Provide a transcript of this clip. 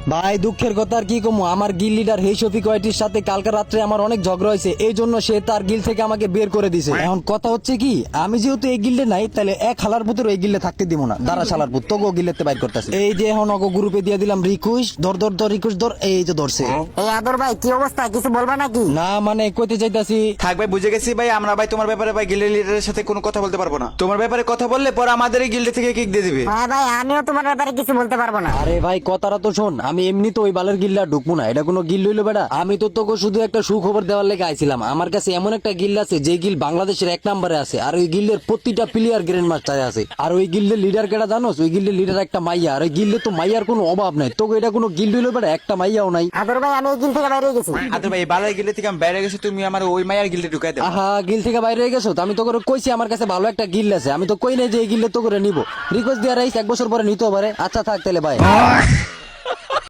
ভাই দুঃখের কথা আর কি কমু, আমার গিল লিডার হেই শফিক ওয়াইটির সাথে কালকে রাত্রে আমার অনেক ঝগড়া হয়েছে, এই জন্য সে তার গিল থেকে আমাকে বের করে দিছে। এখন কথা হচ্ছে কি, আমি যেহেতু এই গিল্ডে নাই, তাহলে এক হালার পুত্র এই গিল্ডে থাকতে দিব না। দাঁড়া শালার পুত, তোকে গিল্ডেতে বাইর করতেছে। এই যে এখন অগো গ্রুপে দিয়ে দিলাম রিকোয়েস্ট, ধর ধর ধর রিকোয়েস্ট ধর, এই যে ধরছে। এই আদর ভাই কি অবস্থা, কিছু বলবা নাকি? না মানে কইতে চাইতাছি। থাক ভাই, বুঝে গেছি ভাই, আমরা ভাই তোমার ব্যাপারে ভাই গিল্ডের লিডারের সাথে কোনো কথা বলতে পারবো না। তোমার ব্যাপারে কথা বললে পরে আমাদের এই গিল্ডে থেকে কিক দিয়ে দিবে। হ্যাঁ ভাই, আমিও তোমার ব্যাপারে কিছু বলতে পারবো না। আরে ভাই কথাটা তো শোন, আমি এমনি তো ওই বালের গিল্ডা ঢুকবো না, এটা কোনো গিল্ড হইলো বেটা। আমি তো তোকে শুধু একটা সুখবর দেওয়ার লেগে আইছিলাম। আমার কাছে এমন একটা গিল্ড আছে যে গিল্ড বাংলাদেশের 1 নম্বরে আছে, আর ওই গিল্ডের প্রতিটা প্লেয়ার গ্র্যান্ড মাস্টারে আছে। আর ওই গিল্ডের লিডার কেটা জানোস? ওই গিল্ডের লিডার একটা মাইয়া, আর ওই গিল্ডে তো মাইয়ার কোনো অভাব নাই। তোকে এটা কোনো গিল্ড হইলো বেটা, একটা মাইয়াও নাই। আদর ভাই আমি এই গিল থেকে বাইরে গেছি। আদর ভাই, এই বালার গিল্ডে থেকে আমি বাইরে গেছি, তুমি আমার ওই মায়ের গিল্ডে ঢুকাই দাও। আহা, গিল্ড থেকে বাইরে হয়ে গেছো তো? আমি তো করে কইছি আমার কাছে ভালো একটা গিল্ড আছে, আমি তো কই নাই যে এই গিল্ডে তো করে নিব। রিকোয়েস্ট দিয়ে রাইস 1 বছর পরে নিতে পারে। আচ্ছা থাক তাহলে ভাই।